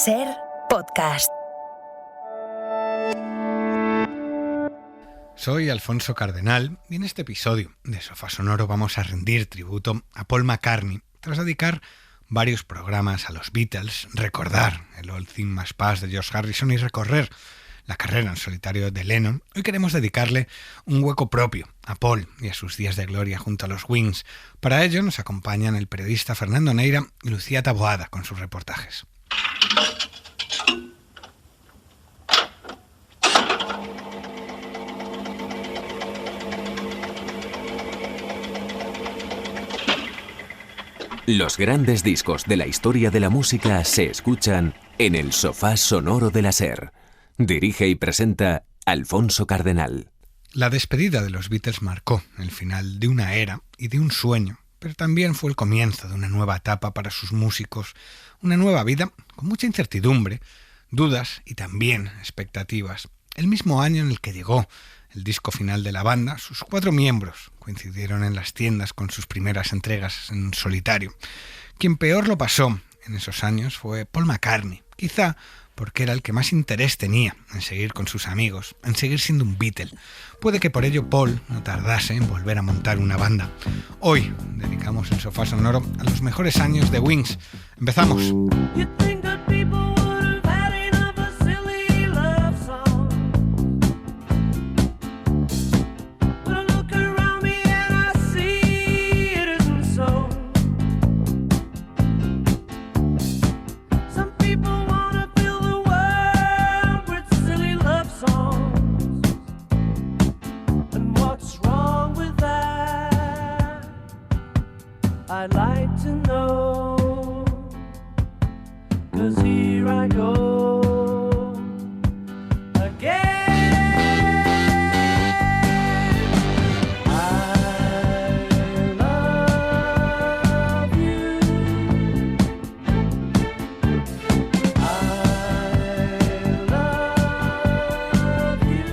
Ser Podcast. Soy Alfonso Cardenal y en este episodio de Sofá Sonoro vamos a rendir tributo a Paul McCartney tras dedicar varios programas a los Beatles, recordar el All Things Must Pass de George Harrison y recorrer la carrera en solitario de Lennon. Hoy queremos dedicarle un hueco propio a Paul y a sus días de gloria junto a los Wings. Para ello nos acompañan el periodista Fernando Neira y Lucía Taboada con sus reportajes. Los grandes discos de la historia de la música se escuchan en el Sofá Sonoro de la SER. Dirige y presenta Alfonso Cardenal. La despedida de los Beatles marcó el final de una era y de un sueño, pero también fue el comienzo de una nueva etapa para sus músicos, una nueva vida con mucha incertidumbre, dudas y también expectativas. El mismo año en el que llegó el disco final de la banda, sus 4 miembros coincidieron en las tiendas con sus primeras entregas en solitario. Quien peor lo pasó en esos años fue Paul McCartney, quizá porque era el que más interés tenía en seguir con sus amigos, en seguir siendo un Beatle. Puede que por ello Paul no tardase en volver a montar una banda. Hoy dedicamos el Sofá Sonoro a los mejores años de Wings. ¡Empezamos! I'd like to know, 'cause here I go again. I love you. I love you.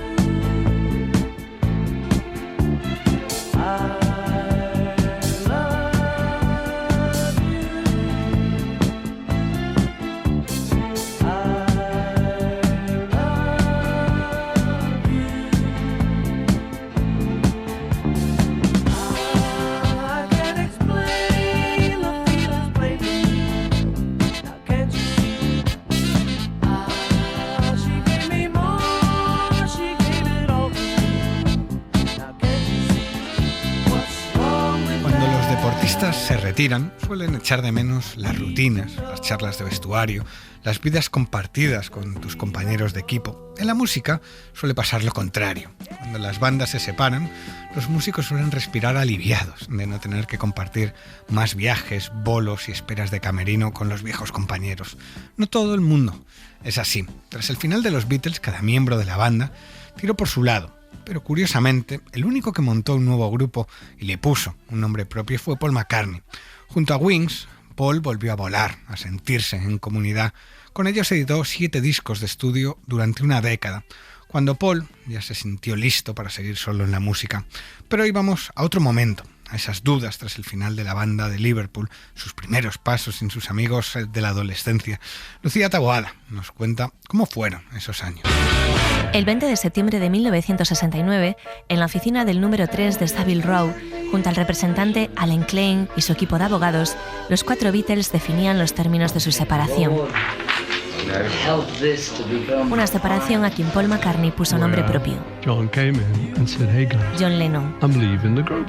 Se retiran, suelen echar de menos las rutinas, las charlas de vestuario, las vidas compartidas con tus compañeros de equipo. En la música suele pasar lo contrario. Cuando las bandas se separan, los músicos suelen respirar aliviados de no tener que compartir más viajes, bolos y esperas de camerino con los viejos compañeros. No todo el mundo es así. Tras el final de los Beatles, cada miembro de la banda tiró por su lado. Pero curiosamente, el único que montó un nuevo grupo y le puso un nombre propio fue Paul McCartney. Junto a Wings, Paul volvió a volar, a sentirse en comunidad. Con ellos editó 7 discos de estudio durante una década, cuando Paul ya se sintió listo para seguir solo en la música. Pero hoy vamos a otro momento, a esas dudas tras el final de la banda de Liverpool, sus primeros pasos sin sus amigos de la adolescencia. Lucía Taboada nos cuenta cómo fueron esos años. El 20 de septiembre de 1969, en la oficina del número 3 de Savile Row, junto al representante Alan Klein y su equipo de abogados, los 4 Beatles definían los términos de su separación. Una separación a quien Paul McCartney puso nombre propio: John Lennon.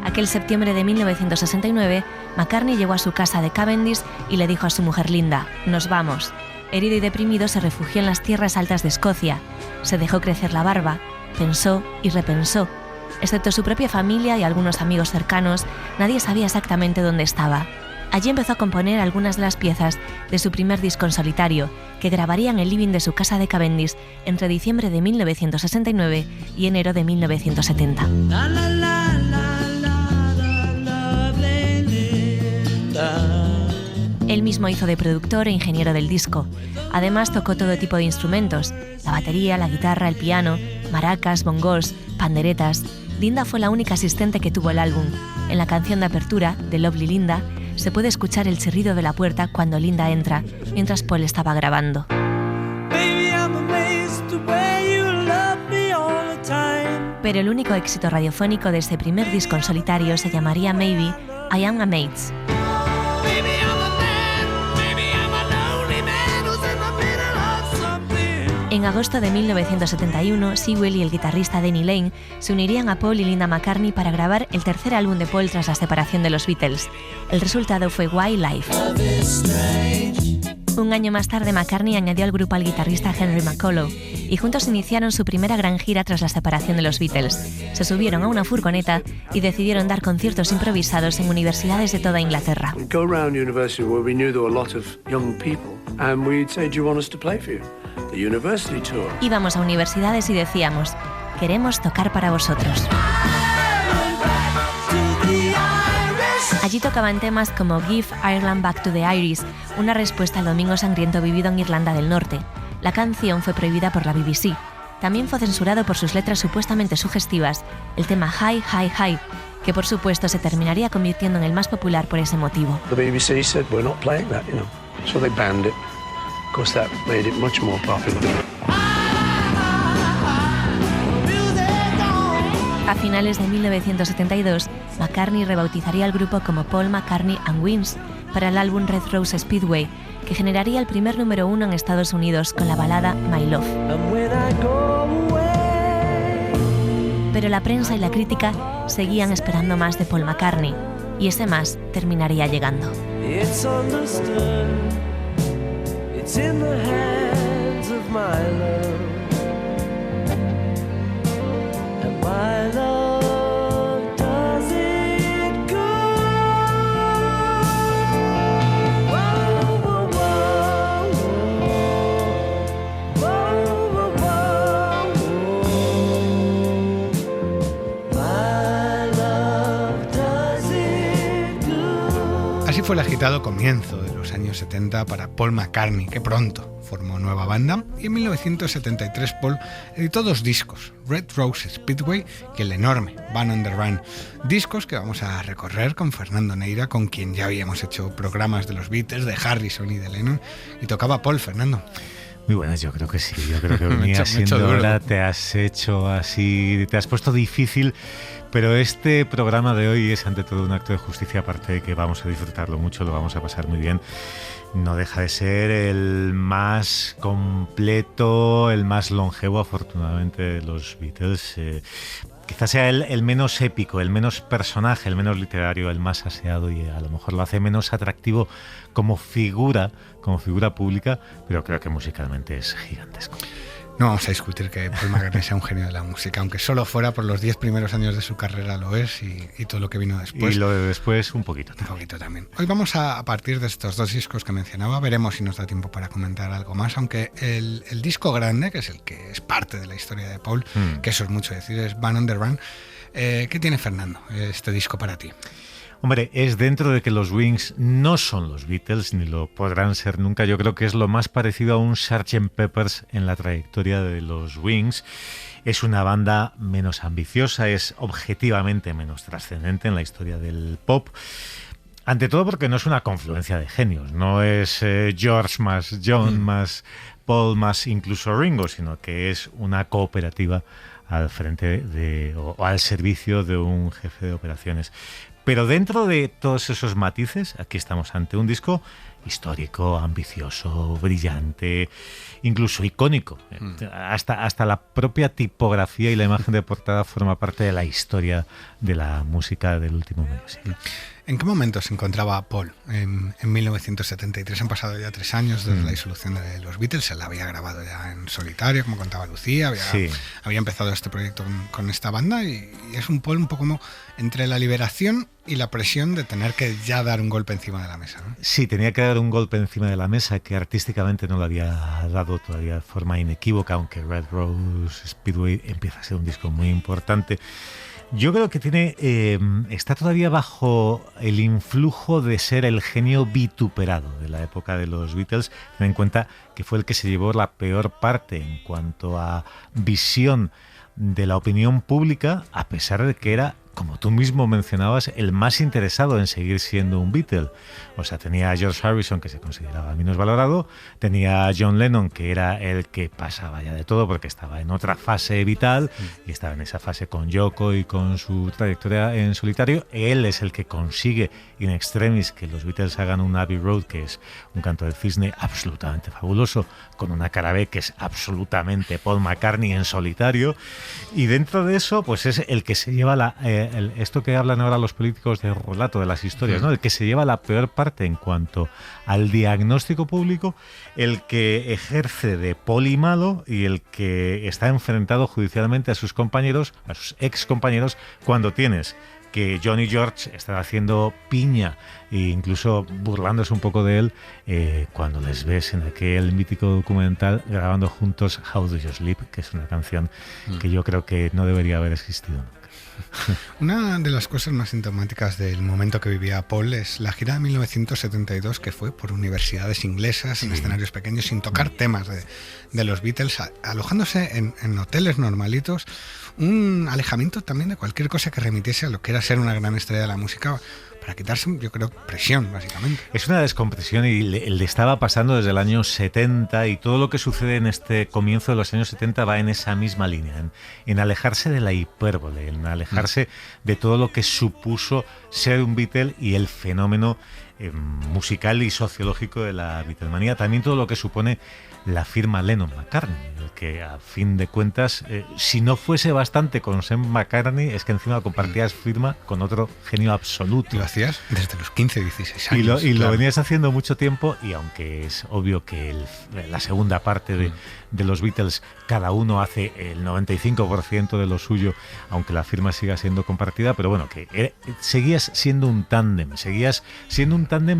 Aquel septiembre de 1969, McCartney llegó a su casa de Cavendish y le dijo a su mujer Linda: «Nos vamos». Herido y deprimido, se refugió en las tierras altas de Escocia. Se dejó crecer la barba, pensó y repensó. Excepto su propia familia y algunos amigos cercanos, nadie sabía exactamente dónde estaba. Allí empezó a componer algunas de las piezas de su primer disco en solitario, que grabaría en el living de su casa de Cavendish entre diciembre de 1969 y enero de 1970. Él mismo hizo de productor e ingeniero del disco. Además tocó todo tipo de instrumentos: la batería, la guitarra, el piano, maracas, bongos, panderetas. Linda fue la única asistente que tuvo el álbum. En la canción de apertura, de Lovely Linda, se puede escuchar el chirrido de la puerta cuando Linda entra, mientras Paul estaba grabando. Pero el único éxito radiofónico de ese primer disco en solitario se llamaría Maybe I Am a Mates. En agosto de 1971, Sewell y el guitarrista Denny Laine se unirían a Paul y Linda McCartney para grabar el tercer álbum de Paul tras la separación de los Beatles. El resultado fue Why Life. Un año más tarde, McCartney añadió al grupo al guitarrista Henry McCullough y juntos iniciaron su primera gran gira tras la separación de los Beatles. Se subieron a una furgoneta y decidieron dar conciertos improvisados en universidades de toda Inglaterra. Íbamos a universidades y decíamos, queremos tocar para vosotros. Allí tocaban temas como Give Ireland Back to the Irish, una respuesta al domingo sangriento vivido en Irlanda del Norte. La canción fue prohibida por la BBC. También fue censurado por sus letras supuestamente sugestivas, el tema Hi, Hi, Hi, que por supuesto se terminaría convirtiendo en el más popular por ese motivo. The BBC said we're not playing that, so they banned it. Of course, that made it much more popular. A finales de 1972, McCartney rebautizaría el grupo como Paul McCartney and Wings para el álbum Red Rose Speedway, que generaría el primer número 1 en Estados Unidos con la balada My Love. Pero la prensa y la crítica seguían esperando más de Paul McCartney, y ese más terminaría llegando. It's understood. It's in the hands of my love. And my love does it good. Whoa, whoa, whoa, whoa. Whoa, whoa, whoa. My love does it good. Así fue el agitado comienzo de los años 70 para Paul McCartney, que pronto formó nueva banda, y en 1973 Paul editó 2 discos, Red Rose Speedway y el enorme Van on the Run, discos que vamos a recorrer con Fernando Neira, con quien ya habíamos hecho programas de los Beatles, de Harrison y de Lennon, y tocaba Paul. Fernando. Muy buenas, yo creo que sí, yo creo que venía siendo hora, te has hecho así, te has puesto difícil, pero este programa de hoy es ante todo un acto de justicia, aparte de que vamos a disfrutarlo mucho, lo vamos a pasar muy bien. No deja de ser el más completo, el más longevo, afortunadamente, de los Beatles. Quizás sea el menos épico, el menos personaje, el menos literario, el más aseado, y a lo mejor lo hace menos atractivo como figura pública, pero creo que musicalmente es gigantesco. No vamos a discutir que Paul McCartney sea un genio de la música, aunque solo fuera por los 10 primeros años de su carrera lo es, y todo lo que vino después. Y lo de después un poquito también. Hoy vamos a partir de estos 2 discos que mencionaba, veremos si nos da tiempo para comentar algo más, aunque el disco grande, que es el que es parte de la historia de Paul, que eso es mucho decir, es Van on the Run. ¿Qué tiene, Fernando, este disco para ti? Hombre, es dentro de que los Wings no son los Beatles, ni lo podrán ser nunca. Yo creo que es lo más parecido a un Sgt. Pepper's en la trayectoria de los Wings. Es una banda menos ambiciosa, es objetivamente menos trascendente en la historia del pop. Ante todo porque no es una confluencia de genios, no es George más John más Paul más incluso Ringo, sino que es una cooperativa al frente o al servicio de un jefe de operaciones. Pero dentro de todos esos matices, aquí estamos ante un disco histórico, ambicioso, brillante, incluso icónico. Hasta la propia tipografía y la imagen de portada forma parte de la historia de la música del último medio siglo. ¿En qué momento se encontraba Paul en 1973? Han pasado ya 3 años desde la disolución de los Beatles. Él la había grabado ya en solitario, como contaba Lucía. Había empezado este proyecto con esta banda, y es un Paul un poco como entre la liberación y la presión de tener que ya dar un golpe encima de la mesa, ¿no? Sí, tenía que dar un golpe encima de la mesa que artísticamente no lo había dado todavía de forma inequívoca, aunque Red Rose Speedway empieza a ser un disco muy importante. Yo creo que está todavía bajo el influjo de ser el genio vituperado de la época de los Beatles. Ten en cuenta que fue el que se llevó la peor parte en cuanto a visión de la opinión pública, a pesar de que era como tú mismo mencionabas, el más interesado en seguir siendo un Beatle. O sea, tenía a George Harrison, que se consideraba menos valorado, tenía a John Lennon, que era el que pasaba ya de todo porque estaba en otra fase vital y estaba en esa fase con Yoko y con su trayectoria en solitario. Él es el que consigue in extremis que los Beatles hagan un Abbey Road, que es un canto del cisne absolutamente fabuloso, con una cara B que es absolutamente Paul McCartney en solitario. Y dentro de eso, pues es el que se lleva esto que hablan ahora los políticos de relato de las historias, ¿no? El que se lleva la peor parte en cuanto al diagnóstico público, el que ejerce de poli malo y el que está enfrentado judicialmente a sus compañeros, a sus ex compañeros, cuando tienes que John y George están haciendo piña e incluso burlándose un poco de él cuando les ves en aquel mítico documental grabando juntos How Do You Sleep, que es una canción que yo creo que no debería haber existido nunca. Una de las cosas más sintomáticas del momento que vivía Paul es la gira de 1972, que fue por universidades inglesas, en escenarios pequeños, sin tocar temas de los Beatles, alojándose en hoteles normalitos, un alejamiento también de cualquier cosa que remitiese a lo que era ser una gran estrella de la música, para quitarse, yo creo, presión, básicamente. Es una descompresión y le estaba pasando desde el año 70, y todo lo que sucede en este comienzo de los años 70 va en esa misma línea, en alejarse de la hipérbole, en alejarse de todo lo que supuso ser un Beatle y el fenómeno musical y sociológico de la Beatlemanía, también todo lo que supone la firma Lennon-McCartney, que a fin de cuentas, si no fuese bastante con Sam McCartney, es que encima compartías firma con otro genio absoluto. Lo hacías desde los 15, 16 años. Y lo venías haciendo mucho tiempo, y aunque es obvio que la segunda parte de los Beatles, cada uno hace el 95% de lo suyo, aunque la firma siga siendo compartida, pero bueno, que seguías siendo un tándem,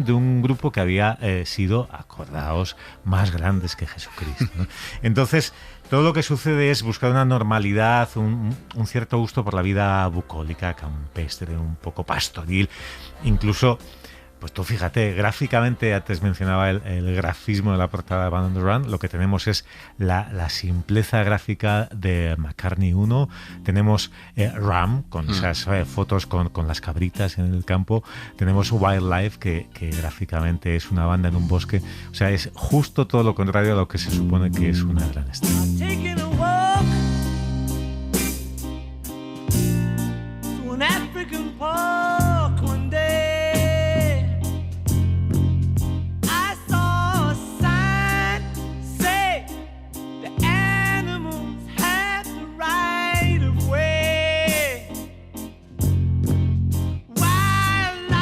de un grupo que había sido, acordaos, más grandes que Jesucristo, ¿no? Entonces, todo lo que sucede es buscar una normalidad, un cierto gusto por la vida bucólica, campestre, un poco pastoril, incluso. Pues tú fíjate, gráficamente, antes mencionaba el grafismo de la portada de Band on the Run, lo que tenemos es la simpleza gráfica de McCartney 1, tenemos Ram, con esas fotos con las cabritas en el campo, tenemos Wildlife, que gráficamente es una banda en un bosque, o sea, es justo todo lo contrario a lo que se supone que es una gran estrella. Taking a walk to an African park one day. I saw a sign say the animals have the right of way. Wildlife.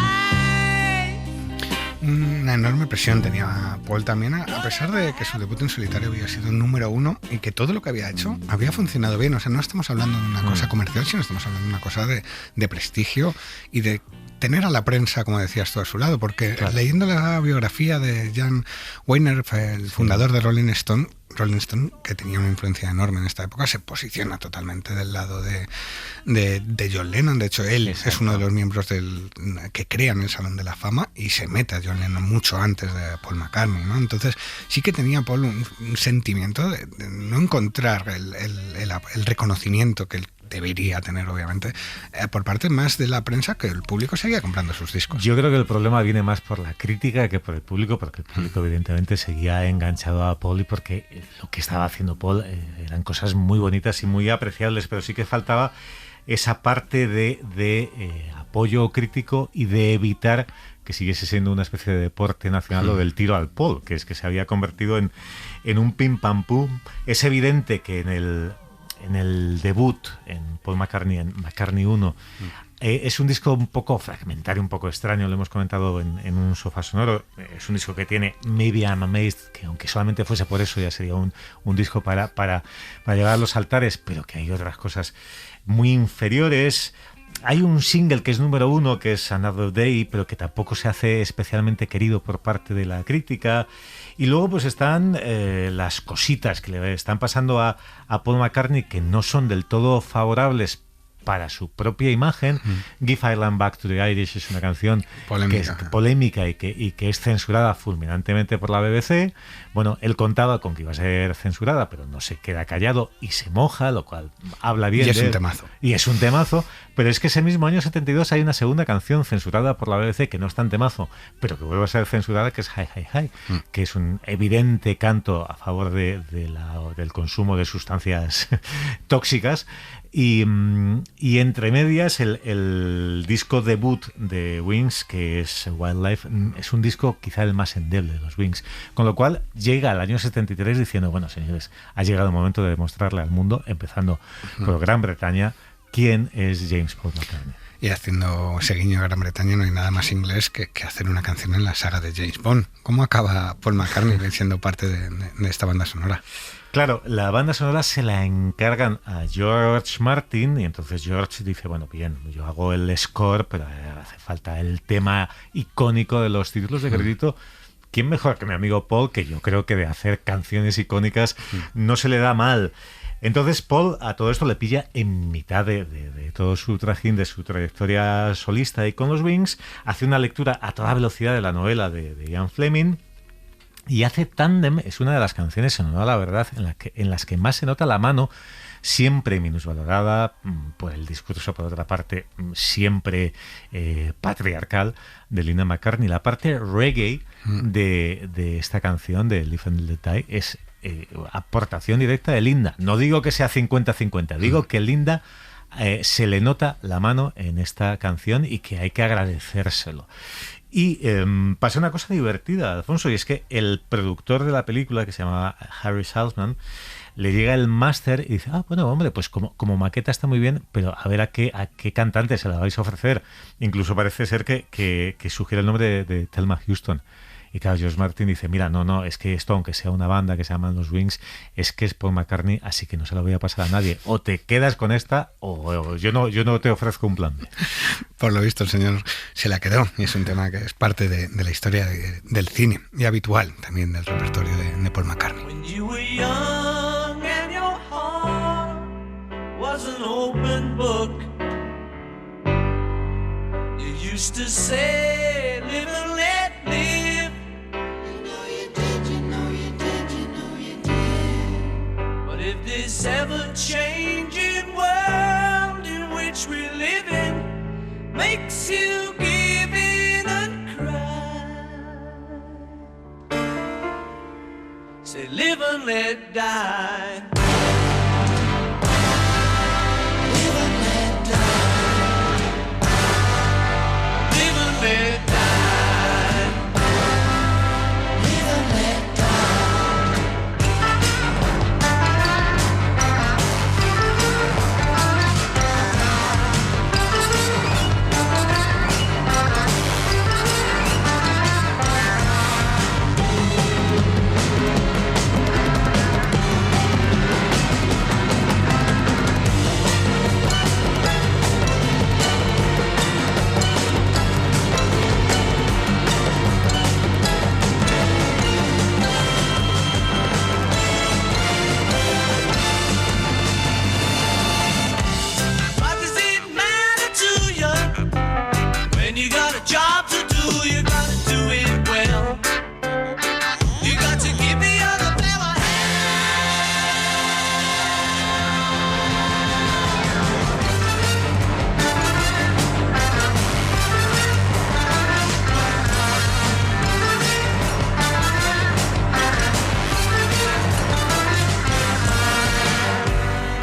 Una enorme presión tenía Paul también, a pesar de que su debut en solitario había sido un número 1 y que todo lo que había hecho había funcionado bien. O sea, no estamos hablando de una cosa comercial, sino estamos hablando de una cosa de prestigio y de tener a la prensa, como decías tú, a su lado, porque leyendo la biografía de Jan Weiner, el fundador de Rolling Stone, que tenía una influencia enorme en esta época, se posiciona totalmente del lado de John Lennon. De hecho, él es uno de los miembros que crean el Salón de la Fama, y se mete a John Lennon mucho antes de Paul McCartney, ¿no? Entonces sí que tenía Paul un sentimiento de no encontrar el reconocimiento que él debería tener, obviamente, por parte más de la prensa, que el público seguía comprando sus discos. Yo creo que el problema viene más por la crítica que por el público, porque el público evidentemente seguía enganchado a Paul, y porque lo que estaba haciendo Paul eran cosas muy bonitas y muy apreciables, pero sí que faltaba esa parte de apoyo crítico y de evitar que siguiese siendo una especie de deporte nacional lo del tiro al Paul, que es que se había convertido en un pim pam pum. Es evidente que en el debut, en Paul McCartney, en McCartney 1, es un disco un poco fragmentario, un poco extraño, lo hemos comentado en un sofá sonoro. Es un disco que tiene Maybe I'm Amazed, que aunque solamente fuese por eso ya sería un disco para llevar a los altares, pero que hay otras cosas muy inferiores. Hay un single que es número 1, que es Another Day, pero que tampoco se hace especialmente querido por parte de la crítica. Y luego pues están las cositas que le están pasando a Paul McCartney, que no son del todo favorables, para su propia imagen. Give Ireland Back to the Irish es una canción Polémica. que es polémica y que es censurada fulminantemente por la BBC. Bueno, él contaba con que iba a ser censurada, pero no se queda callado y se moja, lo cual habla bien Y es de un él. temazo. Y es un temazo, pero es que ese mismo año 72 hay una segunda canción censurada por la BBC que no es tan temazo, pero que vuelve a ser censurada, que es Hi Hi Hi, que es un evidente canto a favor del consumo de sustancias tóxicas. Y entre medias el disco debut de Wings, que es Wildlife, es un disco quizá el más endeble de los Wings, con lo cual llega al año 73 diciendo, bueno, señores, ha llegado el momento de demostrarle al mundo, empezando por Gran Bretaña, quién es James Paul McCartney. Y haciendo ese guiño a Gran Bretaña, no hay nada más inglés que hacer una canción en la saga de James Bond. ¿Cómo acaba Paul McCartney siendo parte de esta banda sonora? Claro, la banda sonora se la encargan a George Martin y entonces George dice, bueno, bien, yo hago el score, pero hace falta el tema icónico de los títulos de crédito. ¿Quién mejor que mi amigo Paul? Que yo creo que de hacer canciones icónicas no se le da mal. Entonces Paul a todo esto le pilla en mitad de todo su trajín, de su trayectoria solista y con los Wings, hace una lectura a toda velocidad de la novela de Ian Fleming y hace Tandem. Es una de las canciones, en honor a la verdad, en las que más se nota la mano, siempre minusvalorada por el discurso, por otra parte, siempre patriarcal de Linda McCartney. La parte reggae de esta canción, de Live and Let Die, es aportación directa de Linda. No digo que sea 50-50, digo que Linda se le nota la mano en esta canción y que hay que agradecérselo. Y pasa una cosa divertida, Alfonso, y es que el productor de la película, que se llamaba Harry Saltzman, le llega el máster y dice, bueno, hombre, pues como maqueta está muy bien, pero a ver a qué cantante se la vais a ofrecer. Incluso parece ser que sugiere el nombre de Thelma Houston. Y claro, George Martin dice, mira, no, es que esto, aunque sea una banda que se llaman los Wings, es que es Paul McCartney, así que no se lo voy a pasar a nadie. O te quedas con esta, o yo no te ofrezco un plan B. Por lo visto, el señor se la quedó, y es un tema que es parte de la historia del cine, y habitual también del repertorio de Paul McCartney. When you were young and your heart was an open book, you used to say, live and let live. If this ever-changing world in which we live in makes you give in and cry, say live and let die. Live and let die. Live and let die. Live and let die.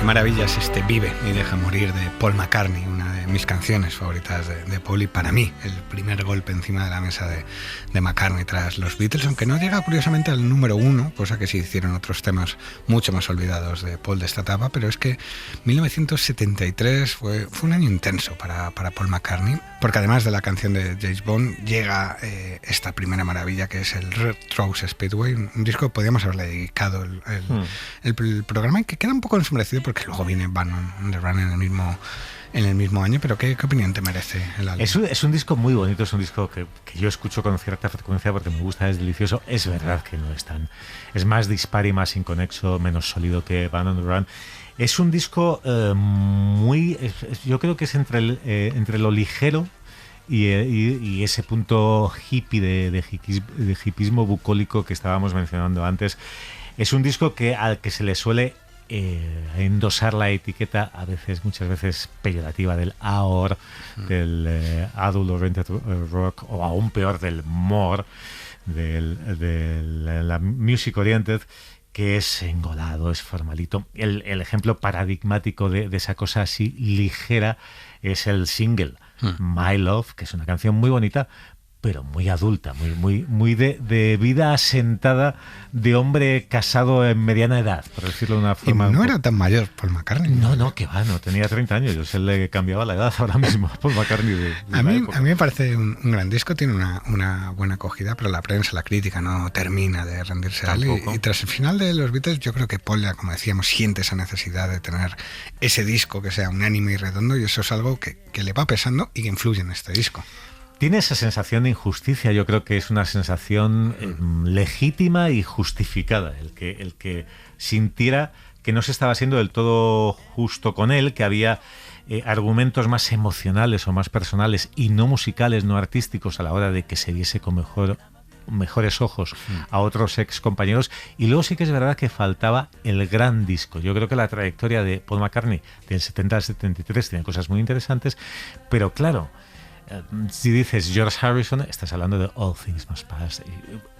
Maravilla es este Vive y deja morir de Paul McCartney, una de mis canciones favoritas de Paul, y para mí el primer golpe encima de la mesa de McCartney tras los Beatles, aunque no llega curiosamente al número 1, cosa que sí hicieron otros temas mucho más olvidados de Paul de esta etapa, pero es que 1973 fue un año intenso para Paul McCartney, porque además de la canción de James Bond llega esta primera maravilla, que es el Red Rose Speedway, un disco que podíamos haberle dedicado el programa, y que queda un poco ensombrecido porque aunque luego viene Band on the Run en el mismo año, pero ¿qué opinión te merece el álbum? Es un disco muy bonito, es un disco que yo escucho con cierta frecuencia porque me gusta, es delicioso. Es verdad que no es tan... Es más dispar y más inconexo, menos sólido que Band on the Run. Es un disco yo creo que es entre lo ligero y ese punto hippie de hippismo bucólico que estábamos mencionando antes. Es un disco al que se le suele endosar la etiqueta muchas veces peyorativa del AOR, del Adult Oriented Rock, o aún peor del MOR, de la Music Oriented, que es engolado, es formalito. El ejemplo paradigmático de esa cosa así ligera es el single My Love, que es una canción muy bonita, pero muy adulta, muy de vida asentada, de hombre casado en mediana edad, por decirlo de una forma. Y no era tan mayor Paul McCartney. No, que va, no tenía 30 años. Yo se le cambiaba la edad ahora mismo a Paul McCartney. A mí me parece un gran disco, tiene una buena acogida, pero la prensa, la crítica no termina de rendirse a él. Y tras el final de los Beatles, yo creo que Paul, ya como decíamos, siente esa necesidad de tener ese disco que sea unánime y redondo, y eso es algo que le va pesando y que influye en este disco. Tiene esa sensación de injusticia, yo creo que es una sensación legítima y justificada, el que sintiera que no se estaba siendo del todo justo con él, que había argumentos más emocionales o más personales y no musicales, no artísticos, a la hora de que se viese con mejores ojos a otros ex compañeros. Y luego sí que es verdad que faltaba el gran disco. Yo creo que la trayectoria de Paul McCartney del 70 al 73 tiene cosas muy interesantes, pero claro, si dices George Harrison, estás hablando de All Things Must Pass,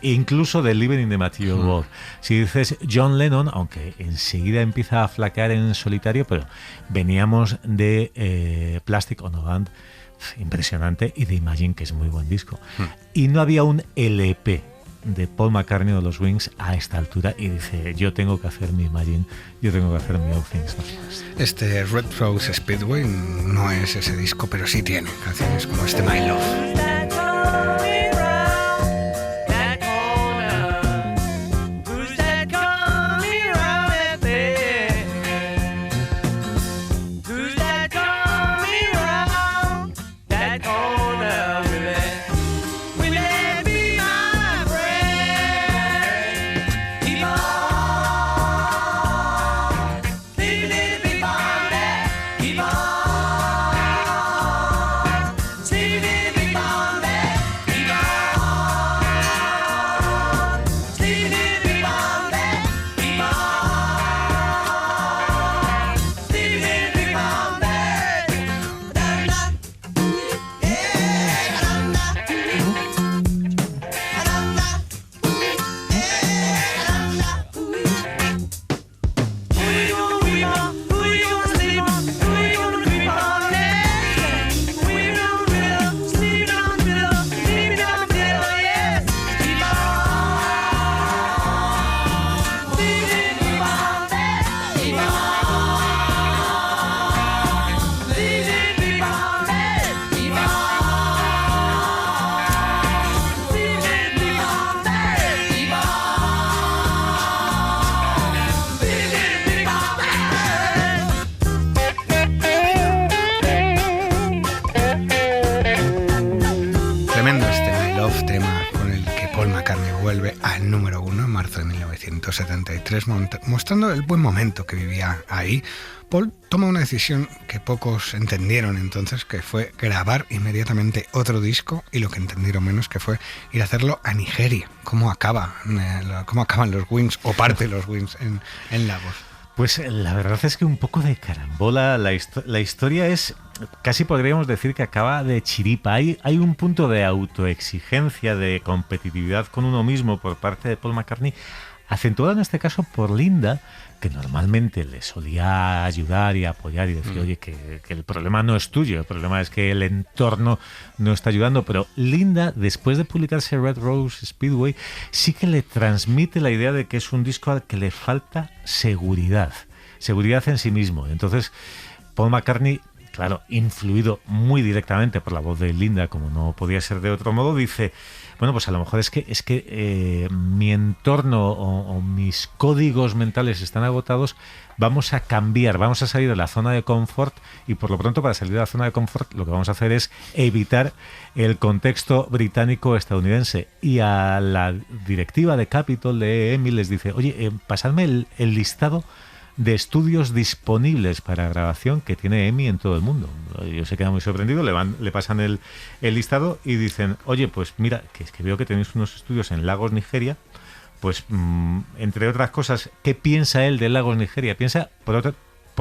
e incluso de Living in the Material World. Si dices John Lennon, aunque enseguida empieza a flaquear en solitario, pero veníamos de Plastic Ono Band, impresionante, y de Imagine, que es muy buen disco. Y no había un LP de Paul McCartney o los Wings a esta altura, y dice, yo tengo que hacer mi Imagine, yo tengo que hacer mi All Things Must Pass. Este Red Rose Speedway no es ese disco, pero sí tiene canciones como este My Love. Mostrando el buen momento que vivía ahí, Paul toma una decisión que pocos entendieron entonces, que fue grabar inmediatamente otro disco, y lo que entendieron menos, que fue ir a hacerlo a Nigeria. ¿Cómo acaban los Wings, o parte de los Wings, en Lagos? Pues la verdad es que un poco de carambola. La historia es, casi podríamos decir que acaba de chiripa. Hay un punto de autoexigencia, de competitividad con uno mismo por parte de Paul McCartney, acentuado en este caso por Linda, que normalmente le solía ayudar y apoyar y decir, oye, que el problema no es tuyo, el problema es que el entorno no está ayudando. Pero Linda, después de publicarse Red Rose Speedway, sí que le transmite la idea de que es un disco al que le falta seguridad en sí mismo. Entonces Paul McCartney claro, influido muy directamente por la voz de Linda, como no podía ser de otro modo, dice, bueno, pues a lo mejor es que mi entorno o mis códigos mentales están agotados, vamos a cambiar, vamos a salir de la zona de confort, y por lo pronto, para salir de la zona de confort, lo que vamos a hacer es evitar el contexto británico-estadounidense. Y a la directiva de Capitol, de EMI, les dice, oye, pasadme el listado de estudios disponibles para grabación que tiene EMI en todo el mundo. Ellos se quedan muy sorprendidos, le pasan el listado y dicen, oye, pues mira, que es que veo que tenéis unos estudios en Lagos, Nigeria. Pues, entre otras cosas, ¿qué piensa él de Lagos, Nigeria? Piensa, por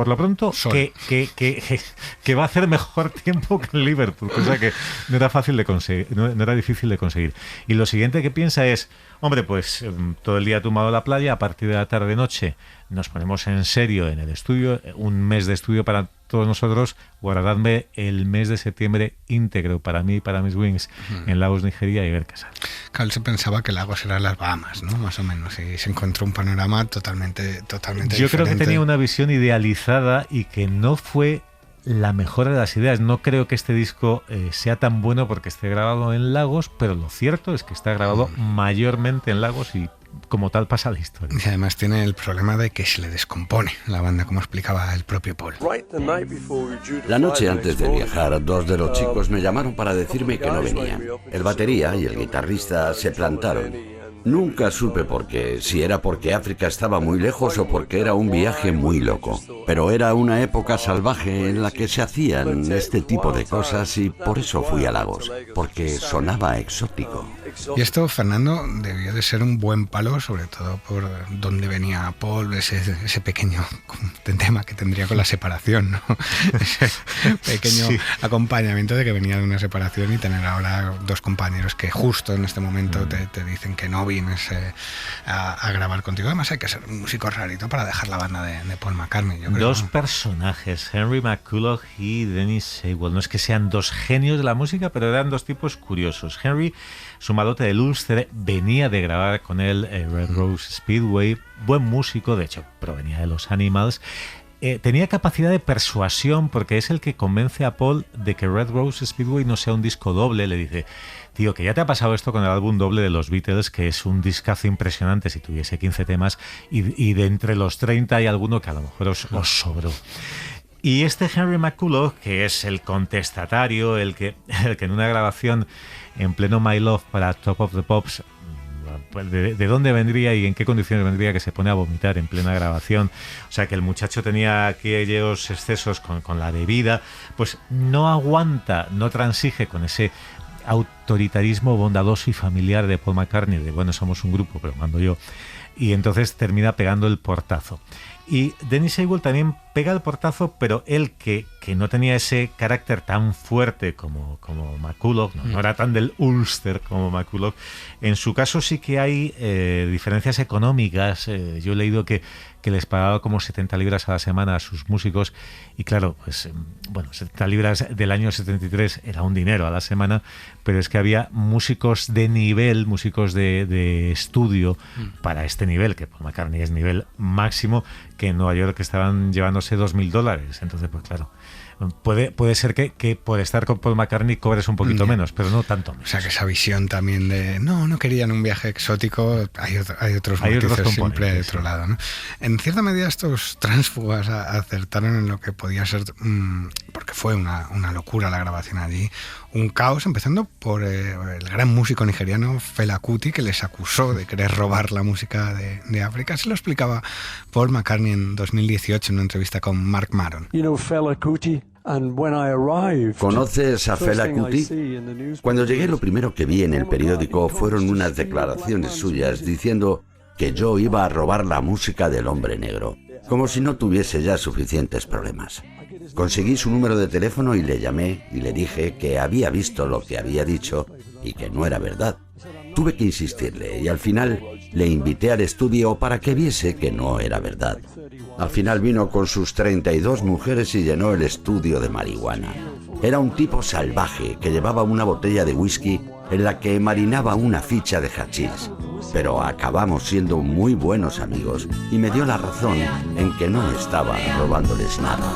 lo pronto, que va a hacer mejor tiempo que en Liverpool, cosa que no era fácil de conseguir, no era difícil de conseguir. Y lo siguiente que piensa es, hombre, pues todo el día tumbado en la playa, a partir de la tarde-noche nos ponemos en serio en el estudio, un mes de estudio para todos nosotros, guardadme el mes de septiembre íntegro para mí y para mis Wings en Lagos, Nigeria, y ver qué sale. Claro, se pensaba que Lagos eran las Bahamas, ¿no? Más o menos, y se encontró un panorama totalmente Yo diferente. creo que tenía una visión idealizada y que no fue la mejor de las ideas. No creo que este disco sea tan bueno porque esté grabado en Lagos, pero lo cierto es que está grabado mayormente en Lagos y como tal pasa la historia. Y además tiene el problema de que se le descompone la banda, como explicaba el propio Paul. La noche antes de viajar, dos de los chicos me llamaron para decirme que no venían. El batería y el guitarrista se plantaron. Nunca supe por qué, si era porque África estaba muy lejos o porque era un viaje muy loco. Pero era una época salvaje en la que se hacían este tipo de cosas y por eso fui a Lagos, porque sonaba exótico. Y esto, Fernando, debió de ser un buen palo, sobre todo por donde venía Paul, ese pequeño tema que tendría con la separación, ¿no? Ese pequeño acompañamiento de que venía de una separación y tener ahora dos compañeros que justo en este momento te dicen que no vienes a grabar contigo. Además hay que ser un músico rarito para dejar la banda de Paul McCartney, yo creo. Dos personajes, Henry McCulloch y Dennis Seiwell. No es que sean dos genios de la música, pero eran dos tipos curiosos. Henry, su malote del Ulster, venía de grabar con él Red Rose Speedway, buen músico, de hecho provenía de los Animals. Tenía capacidad de persuasión porque es el que convence a Paul de que Red Rose Speedway no sea un disco doble. Le dice, tío, que ya te ha pasado esto con el álbum doble de los Beatles, que es un discazo impresionante si tuviese 15 temas, y de entre los 30 hay alguno que a lo mejor os sobró. Y este Henry McCulloch, que es el contestatario, el que en una grabación en pleno My Love para Top of the Pops, de dónde vendría y en qué condiciones vendría, que se pone a vomitar en plena grabación, o sea que el muchacho tenía aquellos excesos con la bebida, pues no aguanta, no transige con ese autoritarismo bondadoso y familiar de Paul McCartney, de bueno, somos un grupo, pero mando yo, y entonces termina pegando el portazo. Y Dennis Seiwell también pega el portazo, pero él que no tenía ese carácter tan fuerte como McCulloch, no era tan del Ulster como McCulloch, en su caso sí que hay diferencias económicas. Yo he leído que les pagaba como 70 libras a la semana a sus músicos, y claro, pues bueno, 70 libras del año 73 era un dinero a la semana, pero es que había músicos de nivel, músicos de estudio para este nivel, que Paul McCartney es nivel máximo, que en Nueva York estaban llevándose $2.000. Entonces, pues claro, puede ser que por estar con Paul McCartney cobres un poquito menos, pero no tanto menos. O sea, que esa visión también de no querían un viaje exótico, hay otros matices siempre de otro lado, ¿no? En cierta medida estos tránsfugas acertaron en lo que podía ser, porque fue una locura la grabación allí, un caos, empezando por el gran músico nigeriano Fela Kuti, que les acusó de querer robar la música de África. Se lo explicaba Paul McCartney en 2018 en una entrevista con Mark Maron. ¿Conoces a Fela Kuti? Cuando llegué, lo primero que vi en el periódico fueron unas declaraciones suyas diciendo que yo iba a robar la música del hombre negro, como si no tuviese ya suficientes problemas. Conseguí su número de teléfono y le llamé y le dije que había visto lo que había dicho y que no era verdad. Tuve que insistirle y al final le invité al estudio para que viese que no era verdad. Al final vino con sus 32 mujeres y llenó el estudio de marihuana. Era un tipo salvaje que llevaba una botella de whisky en la que marinaba una ficha de hachís. Pero acabamos siendo muy buenos amigos y me dio la razón en que no estaba robándoles nada.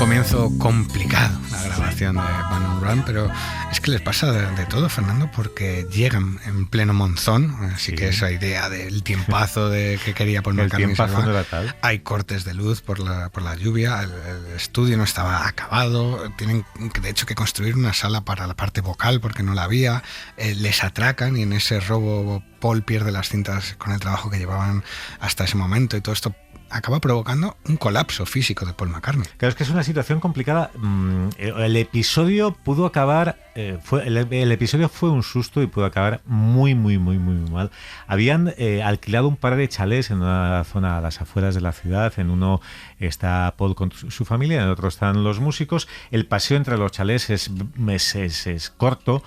comienzo complicado la grabación de Van on Run, pero es que les pasa de todo, Fernando, porque llegan en pleno monzón, así que esa idea del tiempazo de que quería Paul McCartney, el tiempazo no era tal. Hay cortes de luz por la lluvia, el estudio no estaba acabado, tienen de hecho que construir una sala para la parte vocal porque no la había, les atracan y en ese robo Paul pierde las cintas con el trabajo que llevaban hasta ese momento y todo esto acaba provocando un colapso físico de Paul McCartney. Claro, es que es una situación complicada. El episodio pudo acabar, el episodio fue un susto y pudo acabar muy mal. Habían alquilado un par de chalés en una zona a las afueras de la ciudad. En uno está Paul con su familia, en el otro están los músicos. El paseo entre los chalés es corto.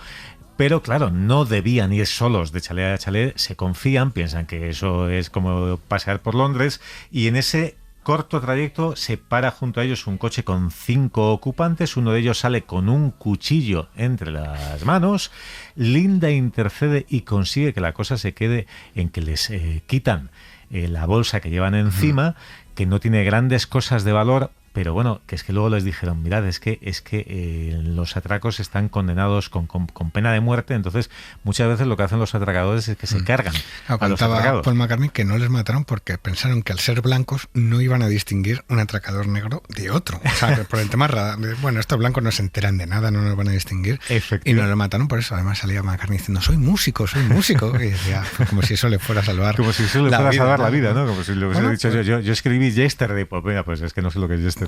Pero claro, no debían ir solos de chalet a chalet, se confían, piensan que eso es como pasear por Londres, y en ese corto trayecto se para junto a ellos un coche con 5 ocupantes, uno de ellos sale con un cuchillo entre las manos, Linda intercede y consigue que la cosa se quede en que les quitan la bolsa que llevan encima, que no tiene grandes cosas de valor. Pero bueno, que es que luego les dijeron, mirad, es que los atracos están condenados con pena de muerte, entonces muchas veces lo que hacen los atracadores es que se cargan a los atracados. Paul McCartney que no les mataron porque pensaron que al ser blancos no iban a distinguir un atracador negro de otro. O sea, por el tema, bueno, estos blancos no se enteran de nada, no nos van a distinguir. Y no lo mataron por eso. Además salía McCartney diciendo, soy músico. Y decía, como si eso le fuera a salvar como si eso le fuera a salvar la vida, ¿no? Como si le hubiese dicho yo escribí Yesterday, pues venga, pues es que no sé lo que es Yesterday.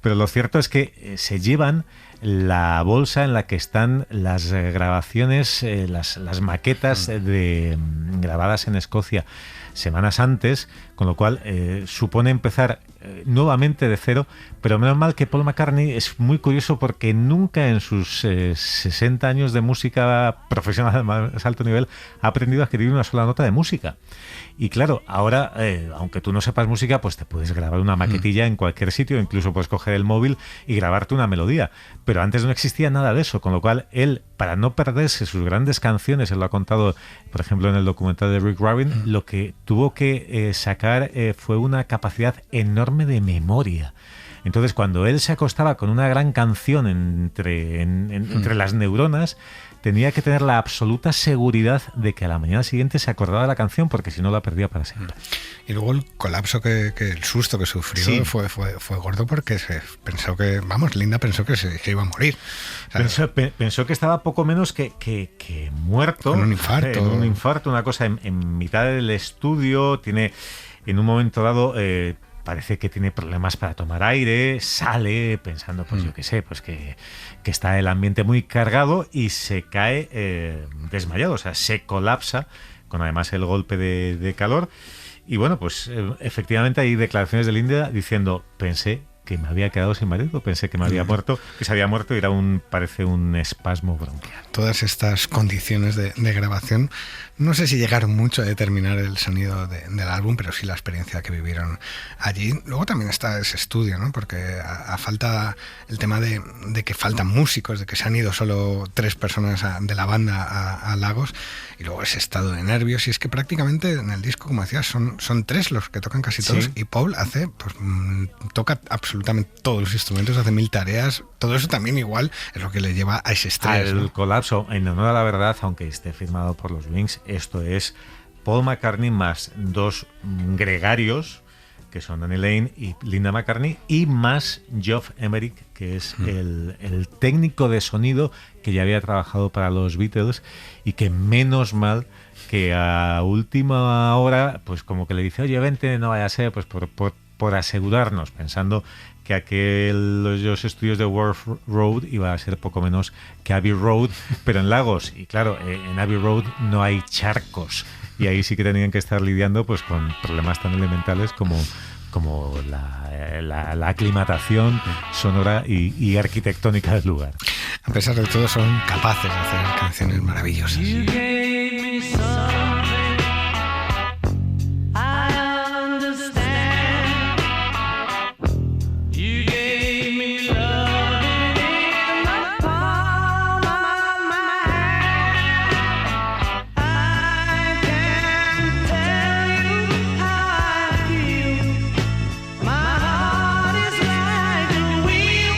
Pero lo cierto es que se llevan la bolsa en la que están las grabaciones, las maquetas grabadas en Escocia semanas antes, con lo cual supone empezar nuevamente de cero, pero menos mal que Paul McCartney es muy curioso porque nunca en sus 60 años de música profesional de más alto nivel ha aprendido a escribir una sola nota de música. Y claro, ahora, aunque tú no sepas música, pues te puedes grabar una maquetilla en cualquier sitio, incluso puedes coger el móvil y grabarte una melodía. Pero antes no existía nada de eso, con lo cual él, para no perderse sus grandes canciones, él lo ha contado, por ejemplo, en el documental de Rick Rubin, lo que tuvo que sacar fue una capacidad enorme de memoria. Entonces, cuando él se acostaba con una gran canción entre las neuronas, tenía que tener la absoluta seguridad de que a la mañana siguiente se acordaba de la canción, porque si no la perdía para siempre. Y luego el colapso, el susto que sufrió fue gordo porque se pensó que, Linda pensó que iba a morir. O sea, pensó que estaba poco menos que muerto. Con un infarto. En un infarto, una cosa en mitad del estudio, tiene en un momento dado... parece que tiene problemas para tomar aire, sale pensando, pues yo qué sé, pues que está el ambiente muy cargado y se cae desmayado, o sea, se colapsa con además el golpe de calor. Y bueno, pues efectivamente hay declaraciones de Linda diciendo, pensé que me había quedado sin marido, pensé que me había muerto, que se había muerto y era parece un espasmo bronquial. Todas estas condiciones de grabación, no sé si llegaron mucho a determinar el sonido del álbum, pero sí la experiencia que vivieron allí. Luego también está ese estudio, ¿no? Porque a falta el tema de que faltan músicos, de que se han ido solo 3 personas de la banda a Lagos, y luego ese estado de nervios, y es que prácticamente en el disco, como decías, son 3 los que tocan casi todos, y Paul toca absolutamente todos los instrumentos, hace 1000 tareas, todo eso también igual es lo que le lleva a ese estrés. El colapso, en honor a la verdad, aunque esté firmado por los Wings, esto es Paul McCartney más 2 gregarios, que son Danny Lane y Linda McCartney, y más Geoff Emerick, que es el técnico de sonido que ya había trabajado para los Beatles, y que menos mal que a última hora, pues como que le dice, oye, vente, no vaya a ser, pues por asegurarnos, pensando que los estudios de Wharf Road iba a ser poco menos que Abbey Road, pero en Lagos. Y claro, en Abbey Road no hay charcos, y ahí sí que tenían que estar lidiando pues con problemas tan elementales como la aclimatación sonora y arquitectónica del lugar. A pesar de todo, son capaces de hacer canciones maravillosas. My heart is like a wheel.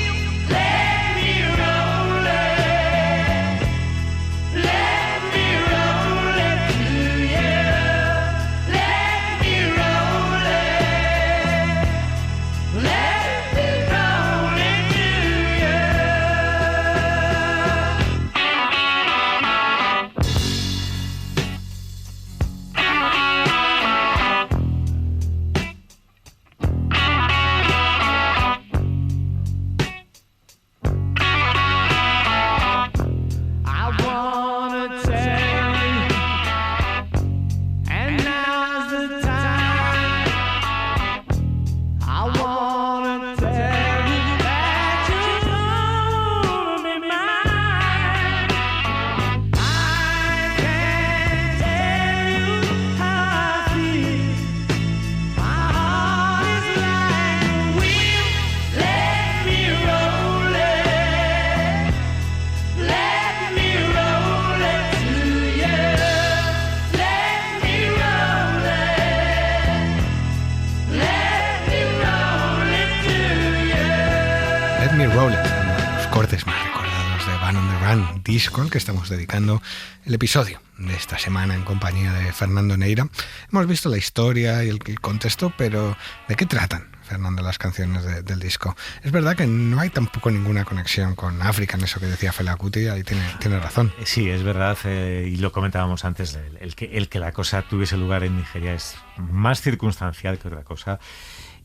Let Me Roll It, uno de los cortes más recordados de Van on the Run, disco al que estamos dedicando el episodio de esta semana en compañía de Fernando Neira. Hemos visto la historia y el contexto, pero ¿de qué tratan, Fernando, las canciones del disco? Es verdad que no hay tampoco ninguna conexión con África, en eso que decía Fela Kuti, ahí tiene razón. Sí, es verdad, y lo comentábamos antes, el que la cosa tuviese lugar en Nigeria es más circunstancial que otra cosa.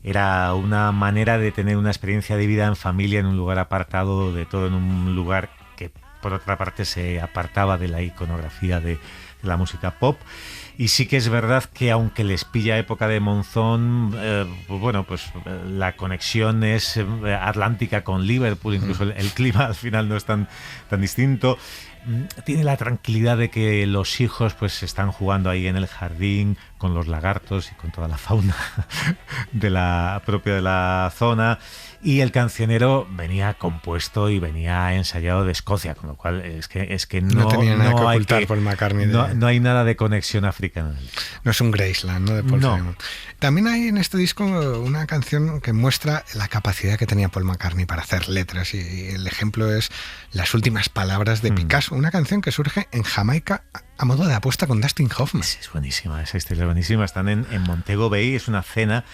Era una manera de tener una experiencia de vida en familia, en un lugar apartado de todo, en un lugar que por otra parte se apartaba de la iconografía de la música pop. Y sí que es verdad que aunque les pilla época de monzón, la conexión es atlántica con Liverpool, incluso el clima al final no es tan distinto. Tiene la tranquilidad de que los hijos pues están jugando ahí en el jardín con los lagartos y con toda la fauna propia de la zona, y el cancionero venía compuesto y venía ensayado de Escocia, con lo cual es que no tenía nada que ocultar Paul McCartney. No hay nada de conexión africana. No es un Graceland, ¿no? De Paul Simon. También hay en este disco una canción que muestra la capacidad que tenía Paul McCartney para hacer letras, y el ejemplo es Las últimas palabras de Picasso, una canción que surge en Jamaica a modo de apuesta con Dustin Hoffman. Es buenísima, esa historia es buenísima. Están en Montego Bay, es una cena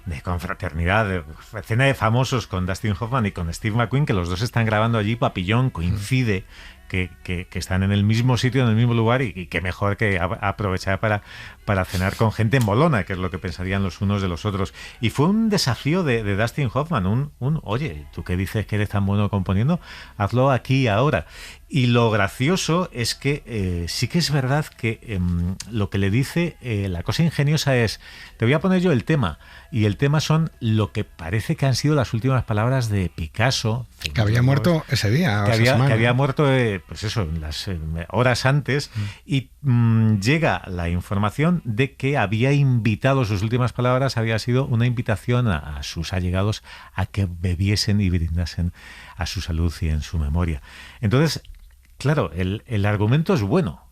de confraternidad, cena de famosos con Dustin Hoffman y con Steve McQueen, que los dos están grabando allí. Papillón, coincide que están en el mismo sitio, en el mismo lugar, y que mejor que aprovechar para cenar con gente molona, que es lo que pensarían los unos de los otros. Y fue un desafío de Dustin Hoffman, oye, tú que dices que eres tan bueno componiendo, hazlo aquí y ahora. Y lo gracioso es que sí que es verdad que lo que le dice, la cosa ingeniosa es, te voy a poner yo el tema, y el tema son lo que parece que han sido las últimas palabras de Picasso. Que había muerto ese día, que había muerto, pues eso, en las horas antes, y llega la información de que había invitado, sus últimas palabras había sido una invitación a sus allegados a que bebiesen y brindasen a su salud y en su memoria. Entonces, claro, el argumento es bueno